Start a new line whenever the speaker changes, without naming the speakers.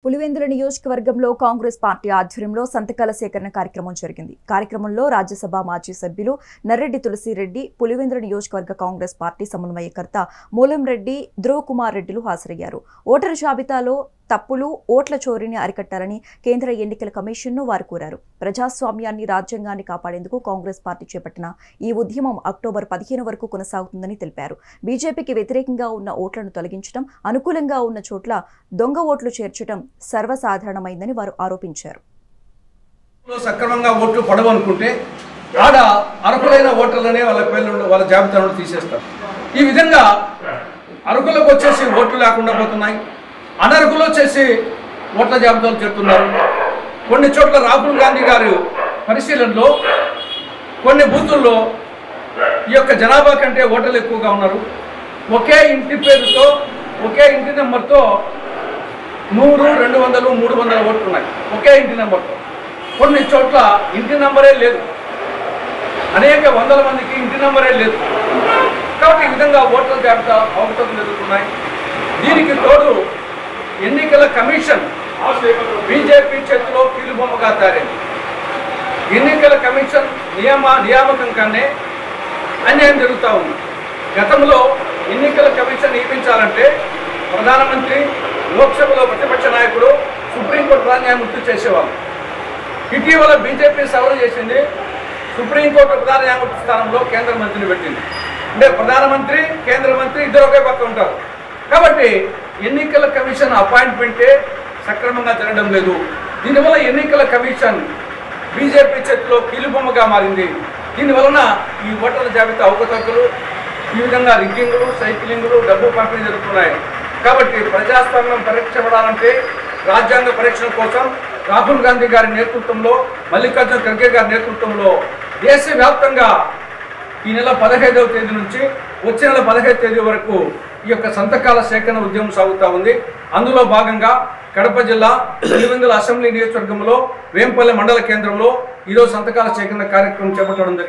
పులివెందుల నియోజకవర్గంలో కాంగ్రెస్ పార్టీ ఆధ్వర్యంలో సంతకాల సేకరణ కార్యక్రమం జరిగింది. కార్యక్రమంలో రాజ్యసభ మాజీ సభ్యులు నర్రెడ్డి తులసిరెడ్డి, పులివెందుల నియోజకవర్గ కాంగ్రెస్ పార్టీ సమన్వయకర్త మూలంరెడ్డి, ధ్రువ్ కుమార్ రెడ్డిలు హాజరయ్యారు. ఓటరు జాబితాలో తప్పులు, ఓట్ల చోరీని అరికట్టాలని కేంద్ర ఎన్నికల కమిషన్ను వారు కోరారు. ప్రజాస్వామ్యాన్ని, రాజ్యాంగాన్ని కాపాడేందుకు కాంగ్రెస్ పార్టీ చేపట్టిన ఈ ఉద్యమం అక్టోబర్ 15 వరకు కొనసాగుతుందని తెలిపారు. బీజేపీకి వ్యతిరేకంగా ఉన్న ఓట్లను తొలగించడం, అనుకూలంగా ఉన్న చోట్ల దొంగ ఓట్లు చేర్చడం సర్వసాధారణమైందని వారు ఆరోపించారు.
సక్రమంగా ఓట్లు పడవనుకుంటే ఆడ అర్హులైన ఓటర్లనే వాళ్ళ జాబితా నుండి తీసేస్తారు. ఈ విధంగా అర్హులకు వచ్చేసి ఓట్లు లేకుండా పోతున్నాయి, అనర్హులు వచ్చేసి ఓట్ల జాబితాలు చేరుతున్నారు. కొన్ని చోట్ల రాహుల్ గాంధీ గారు పరిశీలనలో కొన్ని బూతుల్లో ఈ యొక్క జనాభా కంటే ఓటర్లు ఎక్కువగా ఉన్నారు. ఒకే ఇంటి పేరుతో, ఒకే ఇంటి నెంబర్తో 100, 200, 300 ఓట్లు ఉన్నాయి ఒకే ఇంటి నెంబర్తో. కొన్ని చోట్ల ఇంటి నెంబరే లేదు, అనేక వందల మందికి ఇంటి నెంబరే లేదు. కాబట్టి ఈ విధంగా ఓట్ల జాబితా అవకతవకలు జరుగుతున్నాయి. దీనికి తోడు ఎన్నికల కమిషన్ బీజేపీ చేతిలో కీలుబొమ్మగా తయారైంది. ఎన్నికల కమిషన్ నియామకం కన్నా అన్యాయం జరుగుతూ ఉంది. గతంలో ఎన్నికల కమిషన్ నియమించాలంటే ప్రధానమంత్రి, లోక్సభలో ప్రతిపక్ష నాయకుడు, సుప్రీంకోర్టు ప్రధాన న్యాయమూర్తి చేసేవాళ్ళు. ఇటీవల బీజేపీ సవరణ చేసింది, సుప్రీంకోర్టు ప్రధాన న్యాయమూర్తి స్థానంలో కేంద్ర మంత్రిని పెట్టింది. అంటే ప్రధానమంత్రి, కేంద్ర మంత్రి ఇద్దరు ఒకే పక్క ఉంటారు. కాబట్టి ఎన్నికల కమిషన్ అపాయింట్మెంటే సక్రమంగా జరగడం లేదు. దీనివల్ల ఎన్నికల కమిషన్ బీజేపీ చేతిలో కీలుబొమ్మగా మారింది. దీనివలన ఈ ఓటర్ల జాబితా అవకతవకలు, ఈ విధంగా రిగ్గింగులు, సైక్లింగులు, డబ్బు పంపిణీ జరుగుతున్నాయి. కాబట్టి ప్రజాస్వామ్యం పరీక్షపడాలంటే రాజ్యాంగ పరీక్షల కోసం రాహుల్ గాంధీ గారి నేతృత్వంలో, మల్లికార్జున ఖర్గే గారి నేతృత్వంలో దేశవ్యాప్తంగా ఈ నెల 15వ తేదీ నుంచి వచ్చే నెల 15వ తేదీ వరకు ఈ యొక్క సంతకాల సేకరణ ఉద్యమం సాగుతూ ఉంది. అందులో భాగంగా కడప జిల్లా పులివెందుల అసెంబ్లీ నియోజకవర్గంలో వేంపల్లె మండల కేంద్రంలో ఈరోజు సంతకాల సేకరణ కార్యక్రమం చేపట్టడం జరిగింది.